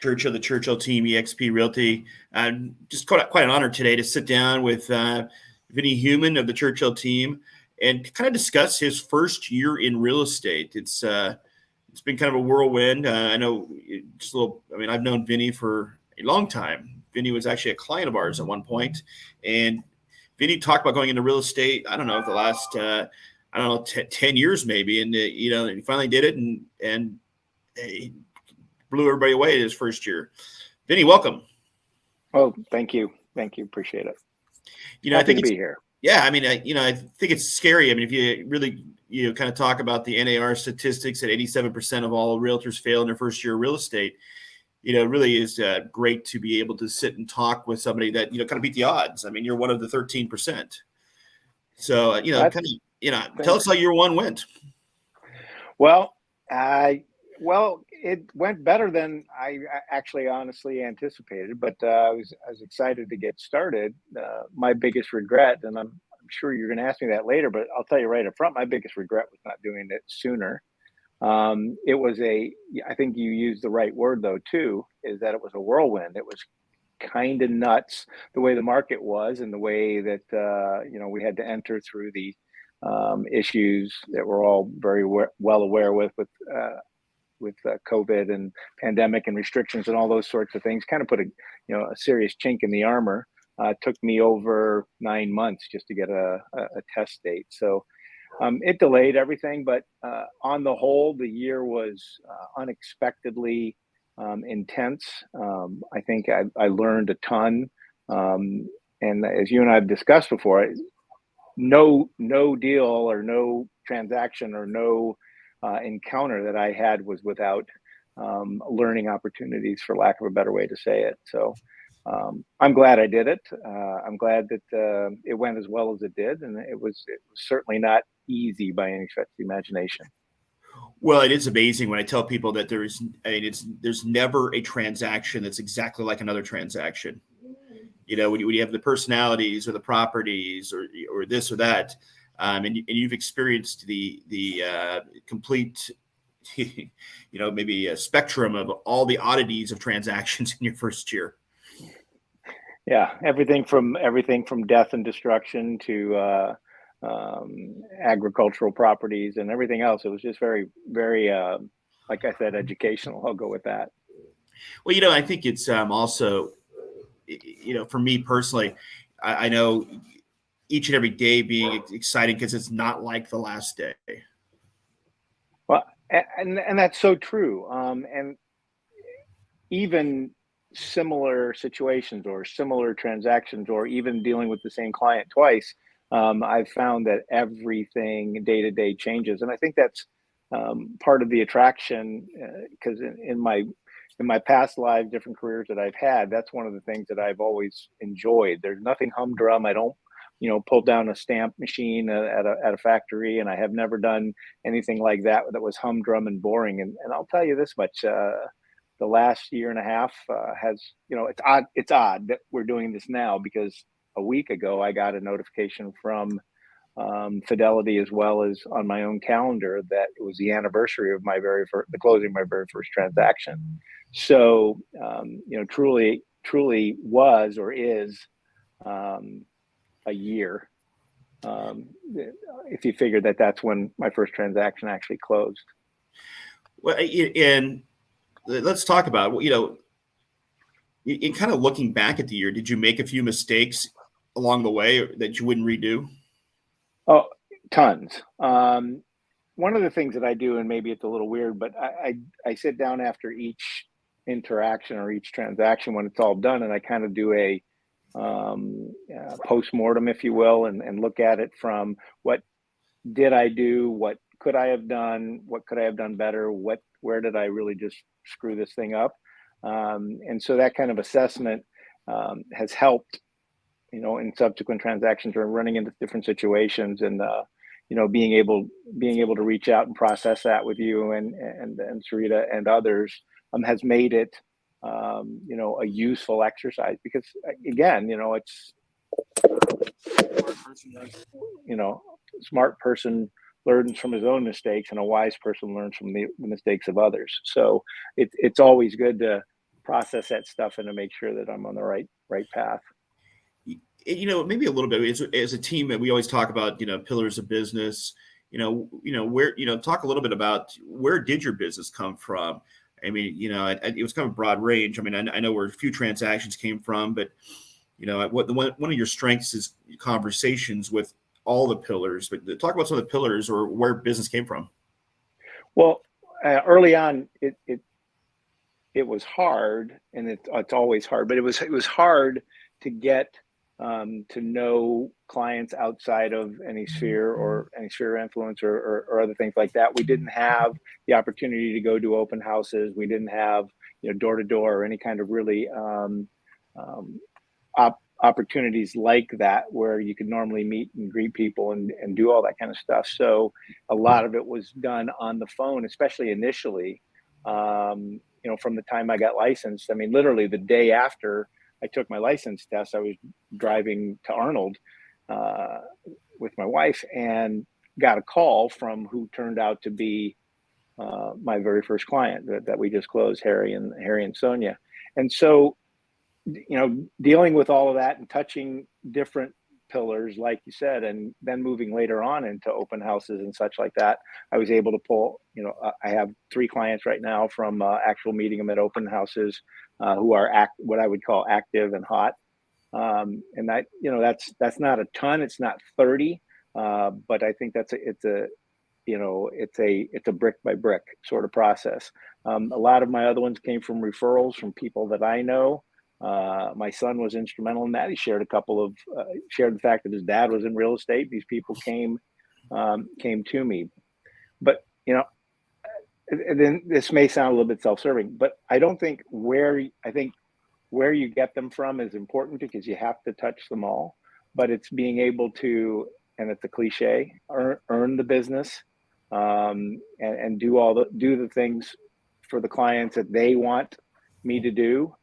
Churchill, the Churchill team, eXp Realty. Just quite an honor today to sit down with Vinny Heumann of the Churchill team and kind of discuss his first year in real estate. It's been kind of a whirlwind. I know just a little. I mean, I've known Vinny for a long time. Vinny was actually a client of ours at one point, and Vinny talked about going into real estate. I don't know, the last 10 years maybe, and he finally did it, and he blew everybody away in his first year. Vinny, welcome. Oh, thank you. Appreciate it. I Happy think to be here. Yeah, I mean, I think it's scary. I mean, if you really kind of talk about the NAR statistics that 87% of all realtors fail in their first year of real estate, it really is great to be able to sit and talk with somebody that kind of beat the odds. I mean, you're one of the 13%. So tell us how year one went. Well, it went better than I actually honestly anticipated, but I was excited to get started. My biggest regret, and I'm sure you're going to ask me that later, but I'll tell you right up front, my biggest regret was not doing it sooner. It was I think you used the right word though too, is that it was a whirlwind. It was kind of nuts the way the market was and the way that we had to enter through the issues that we're all very well aware with COVID and pandemic and restrictions and all those sorts of things. Kind of put a serious chink in the armor. It took me over 9 months just to get a test date. So it delayed everything, but on the whole, the year was unexpectedly intense. I think I learned a ton. And as you and I have discussed before, no deal or no transaction or no encounter that I had was without learning opportunities, for lack of a better way to say it. So I'm glad I did it. I'm glad that it went as well as it did, and it was certainly not easy by any stretch of the imagination. Well, it is amazing when I tell people that there's never a transaction that's exactly like another transaction. When you have the personalities or the properties or this or that, and you've experienced the complete, maybe a spectrum of all the oddities of transactions in your first year. Yeah, everything from death and destruction to agricultural properties and everything else. It was just very, very, like I said, educational. I'll go with that. Well, I think it's also, for me personally, I know each and every day being exciting because it's not like the last day. Well, and that's so true. And even similar situations or similar transactions, or even dealing with the same client twice, I've found that everything day to day changes, and I think that's part of the attraction. Because in my past lives, different careers that I've had, that's one of the things that I've always enjoyed. There's nothing humdrum. I don't, pull down a stamp machine at a factory, and I have never done anything like that was humdrum and boring. And I'll tell you this much. The last year and a half has, it's odd that we're doing this now, because a week ago I got a notification from Fidelity, as well as on my own calendar, that it was the anniversary of the closing of my very first transaction. So, truly was or is a year. If you figure that's when my first transaction actually closed. Well, and let's talk about, in kind of looking back at the year, did you make a few mistakes along the way that you wouldn't redo? Oh, tons. One of the things that I do, and maybe it's a little weird, but I sit down after each interaction or each transaction when it's all done, and I kind of do a post-mortem, if you will, and look at it from what did I do, what could I have done, what could I have done better, where did I really just screw this thing up? And so that kind of assessment has helped, in subsequent transactions or running into different situations, and being able to reach out and process that with you and Sarita and others has made it a useful exercise, because again, it's smart person learns from his own mistakes, and a wise person learns from the mistakes of others. So it's always good to process that stuff and to make sure that I'm on the right path. Maybe a little bit as a team, we always talk about, pillars of business, where, talk a little bit about where did your business come from? I mean, it was kind of a broad range. I mean, I know where a few transactions came from, but, one of your strengths is conversations with all the pillars, but talk about some of the pillars or where business came from. Well, early on, it was hard, and it's always hard, but it was hard to get to know clients outside of any sphere or any sphere of influence or other things like that. We didn't have the opportunity to go do open houses. We didn't have door to door or any kind of really opportunities like that where you could normally meet and greet people and do all that kind of stuff. So a lot of it was done on the phone, especially initially. From the time I got licensed, I mean, literally the day after I took my license test, I was driving to Arnold with my wife and got a call from who turned out to be my very first client that we just closed, Harry and Sonia. And so, dealing with all of that and touching different pillars, like you said, and then moving later on into open houses and such like that, I was able to pull, I have 3 clients right now from actual meeting them at open houses who are what I would call active and hot. And that, that's not a ton. It's not 30, but I think it's a brick by brick sort of process. A lot of my other ones came from referrals from people that I know. My son was instrumental in that. He shared shared the fact that his dad was in real estate. These people came to me, but and then this may sound a little bit self-serving, but I think where you get them from is important because you have to touch them all. But it's being able to, and it's a cliche, earn the business, and do the things for the clients that they want me to do.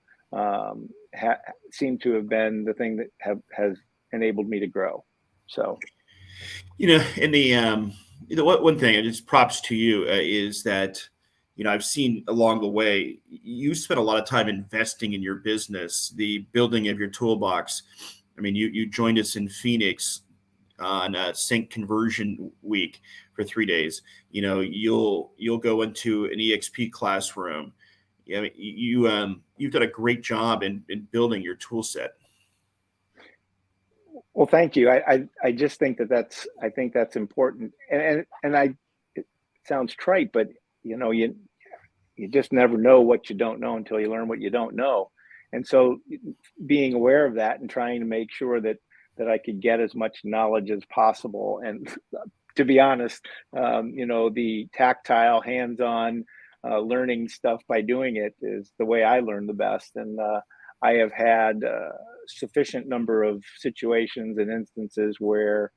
Seem to have been the thing that has enabled me to grow. So, in the one thing, and just props to you, is that I've seen along the way you spent a lot of time investing in your business, the building of your toolbox. I mean, you joined us in Phoenix on sync conversion week for 3 days. You'll go into an EXP classroom. You've done a great job in building your tool set. Well, thank you. I just think I think that's important. And it sounds trite, but you just never know what you don't know until you learn what you don't know. And so being aware of that and trying to make sure that I could get as much knowledge as possible. And to be honest, the tactile, hands-on learning stuff by doing it is the way I learn the best. And I have had sufficient number of situations and instances where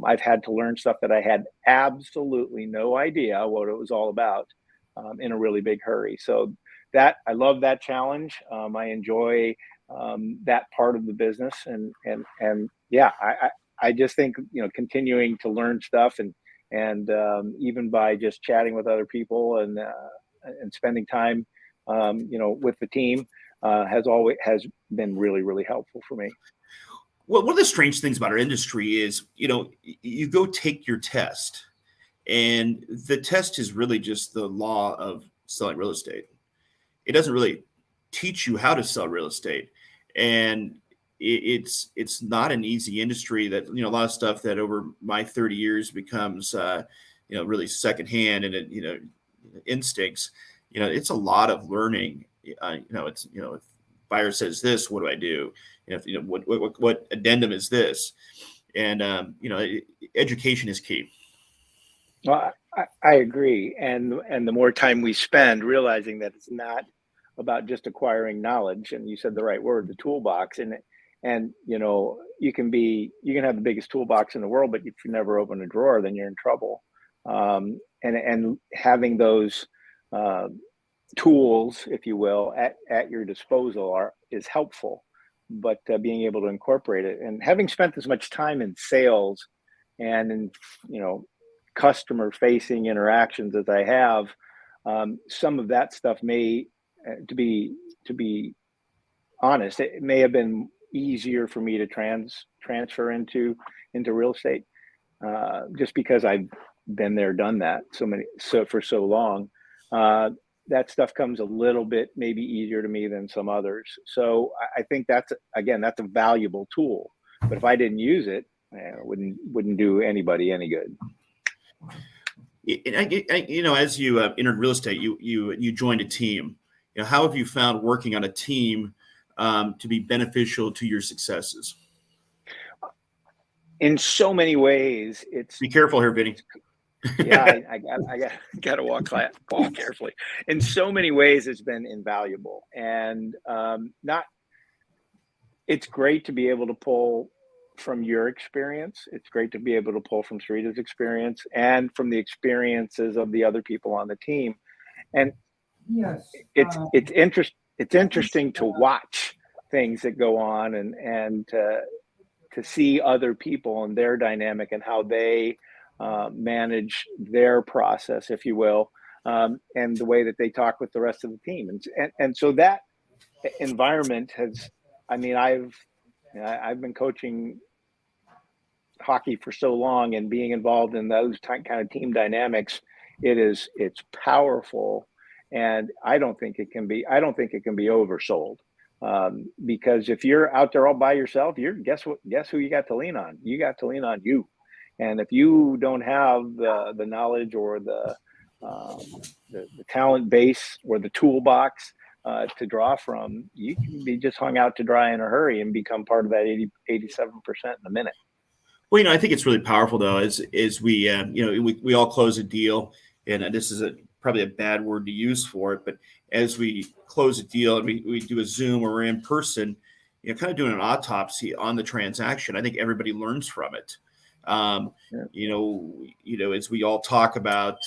I've had to learn stuff that I had absolutely no idea what it was all about in a really big hurry. So that I love that challenge. I enjoy that part of the business, and yeah, I just think continuing to learn stuff and even by just chatting with other people and spending time with the team has been really, really helpful for me. Well, one of the strange things about our industry is, you go take your test, and the test is really just the law of selling real estate. It doesn't really teach you how to sell real estate, and it's not an easy industry. That a lot of stuff that over my 30 years becomes really secondhand and instincts. It's a lot of learning. It's if buyer says this, what do I do? What addendum is this? And education is key. Well, I agree, and the more time we spend realizing that it's not about just acquiring knowledge, and you said the right word, the toolbox, and you can have the biggest toolbox in the world, but if you never open a drawer, then you're in trouble. And having those tools, if you will, at your disposal is helpful, but being able to incorporate it, and having spent as much time in sales and in customer facing interactions as I have, some of that stuff may to be honest, it may have been easier for me to transfer into real estate, just because I've been there, done that for so long. That stuff comes a little bit maybe easier to me than some others. So I think that's a valuable tool. But if I didn't use it, it wouldn't do anybody any good. As you entered real estate, you joined a team. How have you found working on a team to be beneficial to your successes? In so many ways, be careful here, Vinny. Yeah, I got to walk carefully. In so many ways, it's been invaluable, and it's great to be able to pull from your experience. It's great to be able to pull from Sarita's experience and from the experiences of the other people on the team. And yes, it's interesting to watch things that go on and to see other people and their dynamic and how they manage their process, if you will, and the way that they talk with the rest of the team. And so that environment has, I've been coaching hockey for so long, and being involved in those kind of team dynamics, it's powerful. And I don't think it can be oversold. Because if you're out there all by yourself, guess who you got to lean on? You got to lean on you. And if you don't have the knowledge or the talent base or the toolbox to draw from, you can be just hung out to dry in a hurry and become part of that 87% in a minute. Well, I think it's really powerful though, as we we all close a deal, and this is probably a bad word to use for it, but as we close a deal and we do a Zoom or we're in person, kind of doing an autopsy on the transaction, I think everybody learns from it. As we all talk about,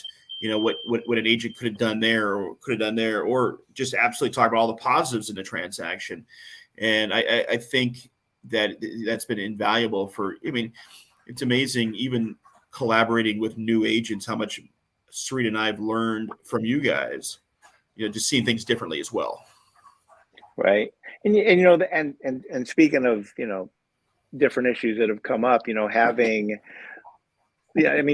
what an agent could have done there or just absolutely talk about all the positives in the transaction. And I think that's been invaluable it's amazing, even collaborating with new agents, how much Sarita and I have learned from you guys, just seeing things differently as well. Right. And speaking of, different issues that have come up,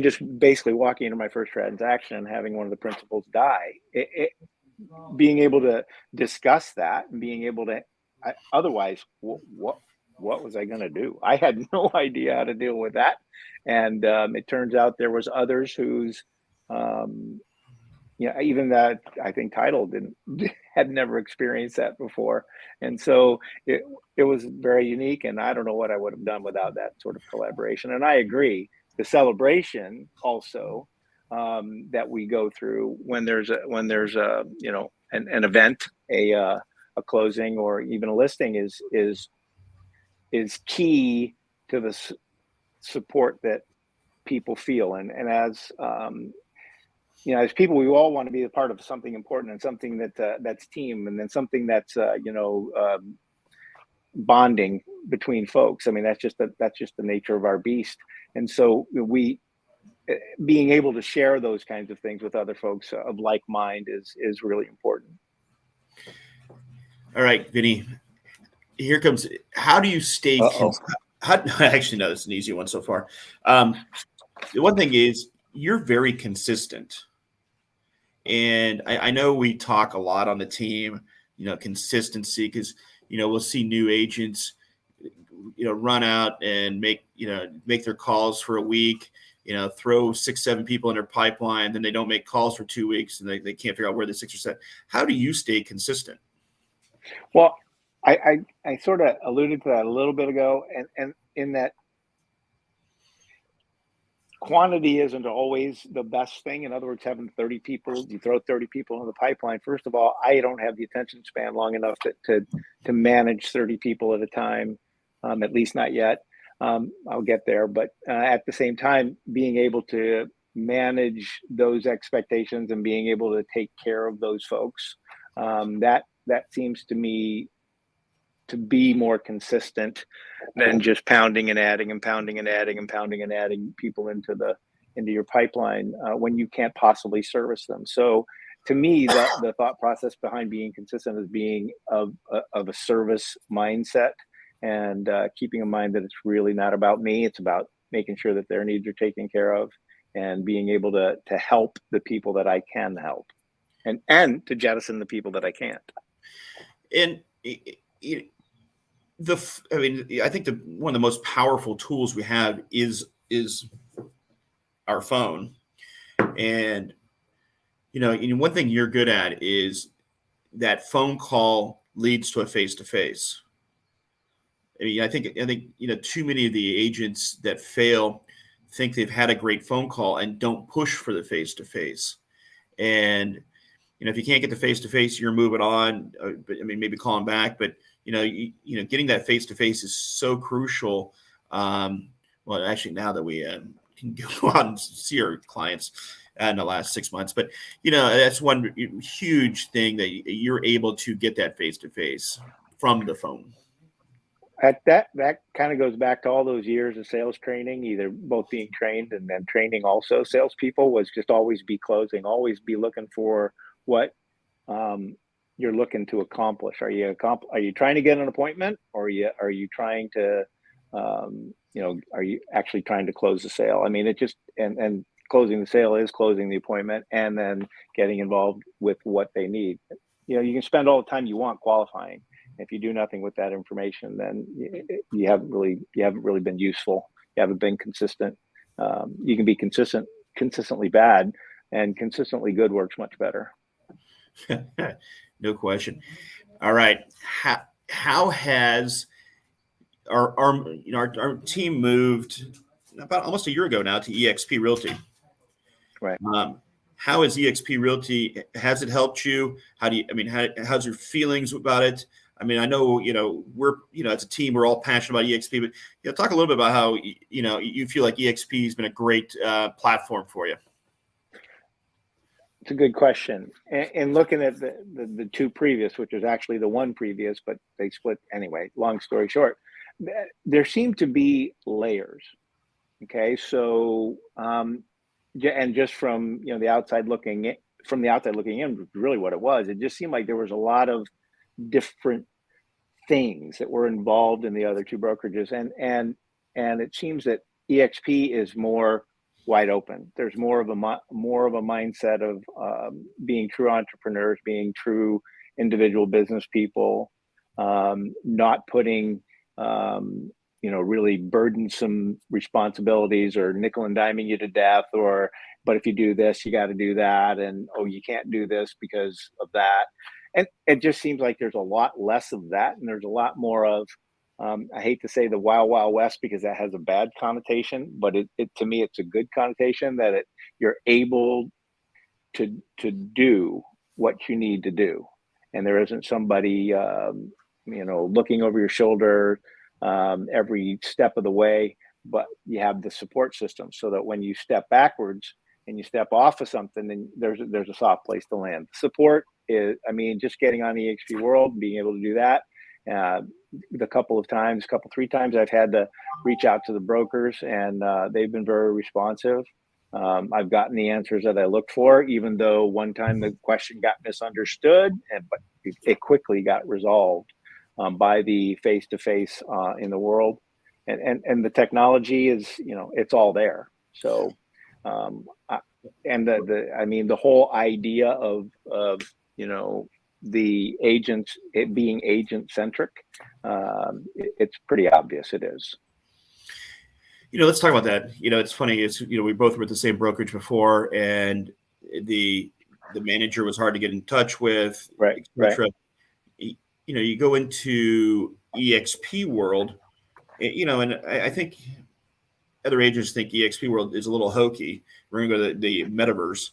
just basically walking into my first transaction and having one of the principals die, being able to discuss that and being able to, otherwise, what was I going to do? I had no idea how to deal with that. And it turns out there was others whose, even that I think title had never experienced that before. And so it was very unique, and I don't know what I would have done without that sort of collaboration. And I agree, the celebration also that we go through when there's an event, a closing, or even a listing is key to the support that people feel. And as as people, we all want to be a part of something important and something that's team, and then something that's bonding between folks. That's just the nature of our beast. And so being able to share those kinds of things with other folks of like mind is really important. All right, Vinny, here comes, how do you stay actually, no, it's an easy one so far. The one thing is, you're very consistent. And I know we talk a lot on the team, consistency, because, we'll see new agents, run out and make their calls for a week, throw 6-7 people in their pipeline, then they don't make calls for 2 weeks and they can't figure out where the 6 or 7. How do you stay consistent? Well, I sort of alluded to that a little bit ago, and in that quantity isn't always the best thing. In other words, having 30 people, you throw 30 people in the pipeline. First of all, I don't have the attention span long enough to manage 30 people at a time, at least not yet. I'll get there. But at the same time, being able to manage those expectations and being able to take care of those folks, that seems to me to be more consistent than just pounding and adding and pounding and adding and pounding and adding people into your pipeline when you can't possibly service them. So to me, the thought process behind being consistent is being of a service mindset, and keeping in mind that it's really not about me. It's about making sure that their needs are taken care of, and being able to help the people that I can help, and to jettison the people that I can't. And I mean, I think one of the most powerful tools we have is our phone. And one thing you're good at is that phone call leads to a face-to-face. I mean, I think too many of the agents that fail think they've had a great phone call and don't push for the face-to-face. And if you can't get the face-to-face, you're moving on. But I mean, maybe calling back, but getting that face-to-face is so crucial. Well, actually, now that we can go out and see our clients in the last 6 months, but that's one huge thing, that you're able to get that face-to-face from the phone. That kind of goes back to all those years of sales training, either both being trained and then training also salespeople, was just always be closing, always be looking for what you're looking to accomplish. Are you trying to get an appointment, or are you trying to are you actually trying to close the sale? I mean, it just and closing the sale is closing the appointment, and then getting involved with what they need. You can spend all the time you want qualifying. If you do nothing with that information, then you haven't really been useful. You haven't been consistent. You can be consistently bad, and consistently good works much better. No question. All right. How has our team moved about almost a year ago now to eXp Realty? Right. How is eXp Realty? Has it helped you? How's your feelings about it? I mean, I know, we're, as a team, we're all passionate about eXp, but talk a little bit about how, you feel like eXp has been a great platform for you. It's a good question. And looking at the two previous, which was actually the one previous, but they split anyway, long story short, there seem to be layers. Okay. So, and just from, the outside looking in, really what it was, it just seemed like there was a lot of different things that were involved in the other two brokerages, and it seems that eXp is more wide open. There's more of a mindset of being true entrepreneurs, being true individual business people, not putting really burdensome responsibilities or nickel and diming you to death, but if you do this, you got to do that, and you can't do this because of that. And it just seems like there's a lot less of that, and there's a lot more of, I hate to say the wild, wild west, because that has a bad connotation, but it to me, it's a good connotation, that you're able to do what you need to do. And there isn't somebody, looking over your shoulder every step of the way, but you have the support system, so that when you step backwards and you step off of something, then there's a soft place to land. Support is, just getting on eXp World, being able to do that. The 3 times I've had to reach out to the brokers, and they've been very responsive. I've gotten the answers that I looked for, even though one time the question got misunderstood, but it quickly got resolved by the face-to-face in the world. And the technology is, it's all there. So, the whole idea of the agents, it being agent centric, it's pretty obvious it is. Let's talk about that. It's funny. We both were at the same brokerage before, and the manager was hard to get in touch with. Right. Right. You go into eXp World, and I think other agents think eXp World is a little hokey. We're going to go to the metaverse.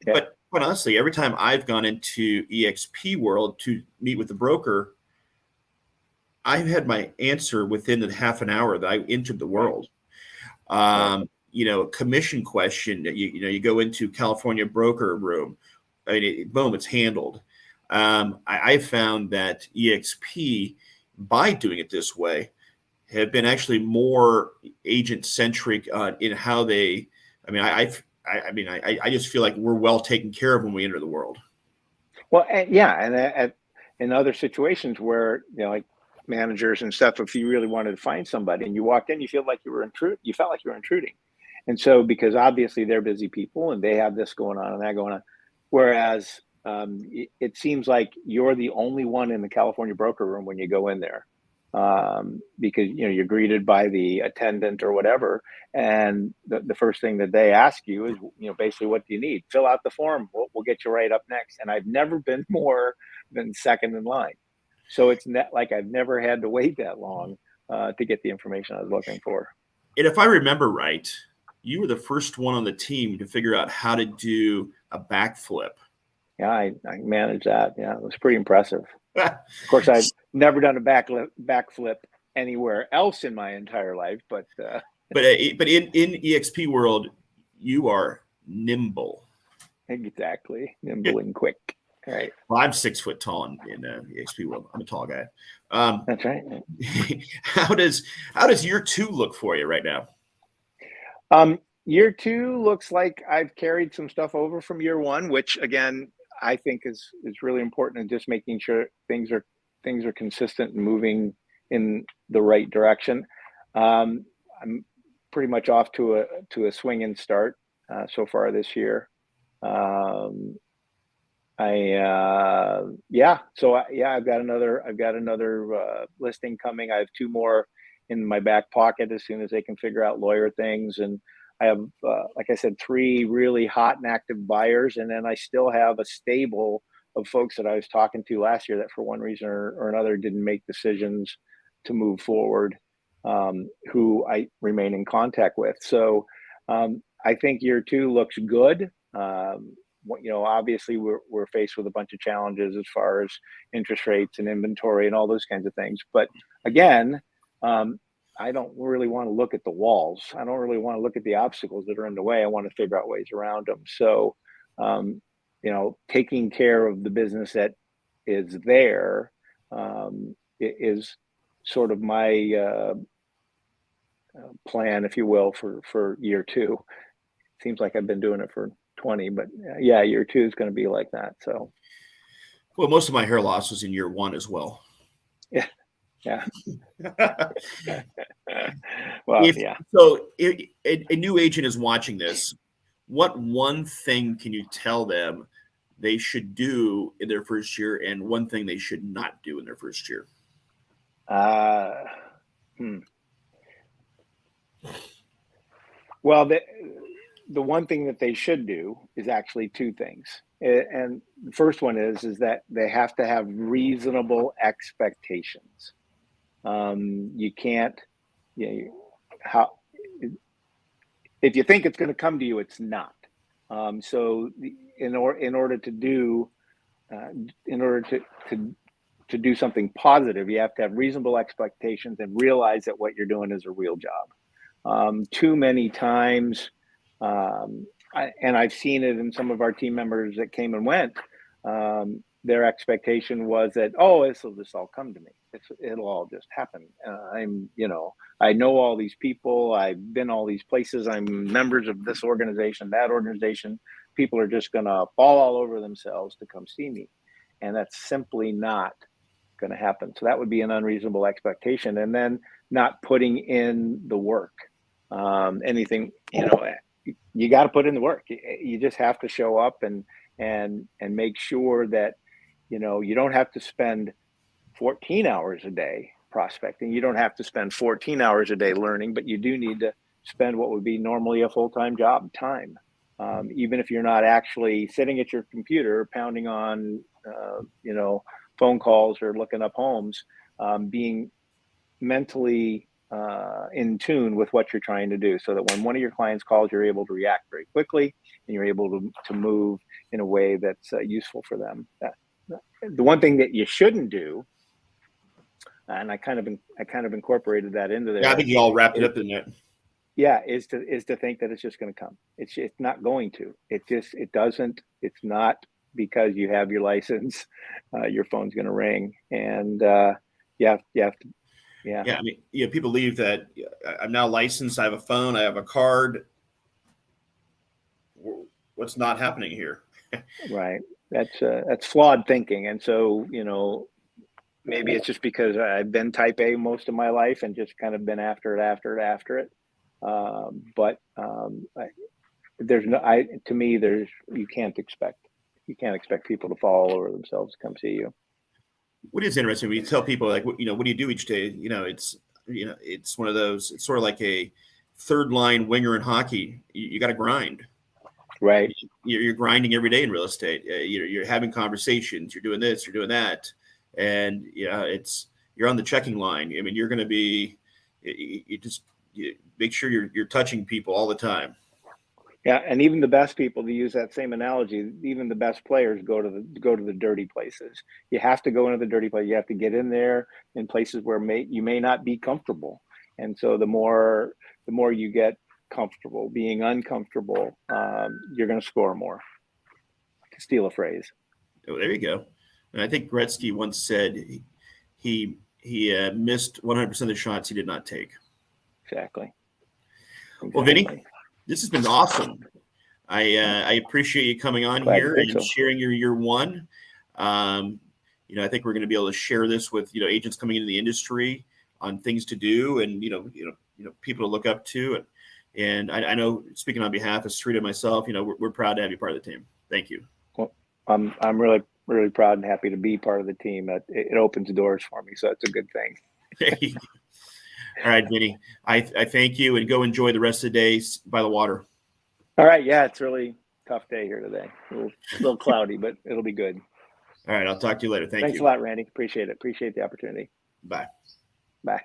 Yeah. But quite honestly, every time I've gone into eXp World to meet with the broker, I've had my answer within the half an hour that I entered the world. Commission question, you go into California broker room, boom, it's handled. I found that eXp, by doing it this way, have been actually more agent centric in how they. I just feel like we're well taken care of when we enter the world. Well, and in other situations where, like managers and stuff, if you really wanted to find somebody and you walked in, you felt like you were intruding. And so, because obviously they're busy people and they have this going on and that going on, whereas it seems like you're the only one in the California broker room when you go in there, because you're greeted by the attendant or whatever, and the first thing that they ask you is, basically, what do you need? Fill out the form. We'll get you right up next. And I've never been more than second in line, so it's not like I've never had to wait that long to get the information I was looking for. And if I remember right, you were the first one on the team to figure out how to do a backflip. Yeah, I managed that. Yeah, it was pretty impressive. Of course, I've never done a backflip anywhere else in my entire life, but in EXP world, you are nimble. Exactly, nimble and quick. Right. Well, I'm 6 foot tall in EXP world. I'm a tall guy. That's right. How does year 2 look for you right now? Year 2 looks like I've carried some stuff over from year 1, which again I think is really important, and just making sure things are consistent and moving in the right direction. I'm pretty much off to a swinging start so far this year. I've got another listing coming. I have 2 more in my back pocket as soon as they can figure out lawyer things, and I have, like I said, 3 really hot and active buyers, and then I still have a stable of folks that I was talking to last year that for one reason or another didn't make decisions to move forward, who I remain in contact with. So I think year 2 looks good. Obviously we're faced with a bunch of challenges as far as interest rates and inventory and all those kinds of things. But again, I don't really want to look at the walls. I don't really want to look at the obstacles that are in the way. I want to figure out ways around them. So, taking care of the business that is there is sort of my plan, if you will, for year 2. Seems like I've been doing it for 20, but yeah, year 2 is going to be like that. So, well, most of my hair loss was in year 1 as well. Yeah. Yeah. So a new agent is watching this. What one thing can you tell them they should do in their first year, and one thing they should not do in their first year? Well, the one thing that they should do is actually 2 things. And the first one is that they have to have reasonable expectations. You can't, if you think it's going to come to you, it's not. So in order to do something positive, you have to have reasonable expectations and realize that what you're doing is a real job. Too many times, and I've seen it in some of our team members that came and went, their expectation was that, this will just all come to me. It'll all just happen. I know all these people. I've been all these places. I'm members of this organization, that organization. People are just going to fall all over themselves to come see me. And that's simply not going to happen. So that would be an unreasonable expectation. And then not putting in the work. Anything, you got to put in the work. You just have to show up and make sure that, you don't have to spend 14 hours a day prospecting. You don't have to spend 14 hours a day learning, but you do need to spend what would be normally a full-time job time. Even if you're not actually sitting at your computer pounding on, phone calls or looking up homes, being mentally in tune with what you're trying to do, so that when one of your clients calls, you're able to react very quickly and you're able to move in a way that's useful for them. The one thing that you shouldn't do, and I kind of incorporated that into there. Yeah, I think you all wrapped it up in it. Yeah, is to think that it's just going to come. It's not going to. It doesn't. It's not because you have your license. Your phone's going to ring, and you have to. Yeah. I mean, people believe that I'm now licensed. I have a phone. I have a card. what's not happening here. Right. That's flawed thinking. And so, maybe it's just because I've been type A most of my life and just kind of been after it. But there's no, to me, you can't expect people to fall all over themselves to come see you. What is interesting when you tell people like, what do you do each day? It's one of those, it's sort of like a third line winger in hockey. You got to grind. Right. You're grinding every day in real estate. You're having conversations. You're doing this. You're doing that, and you're on the checking line. I mean, you're going to be. You make sure you're touching people all the time. Yeah, and even the best people, to use that same analogy, even the best players go to the dirty places. You have to go into the dirty place. You have to get in there in places where you may not be comfortable. And so the more you get comfortable being uncomfortable, you're going to score more. To steal a phrase. Oh, there you go. And I think Gretzky once said he missed 100% of the shots he did not take. Exactly. Well, Vinny, this has been awesome. I appreciate you coming on here and sharing your year one. I think we're going to be able to share this with agents coming into the industry on things to do and people to look up to. And I know, speaking on behalf of Sarita and myself, we're proud to have you part of the team. Thank you. Well, I'm really, really proud and happy to be part of the team. It opens doors for me, so it's a good thing. All right, Vinny, I thank you, and go enjoy the rest of the day by the water. All right. Yeah, it's a really tough day here today. A little cloudy, but it'll be good. All right. I'll talk to you later. Thanks a lot, Randy. Appreciate it. Appreciate the opportunity. Bye. Bye.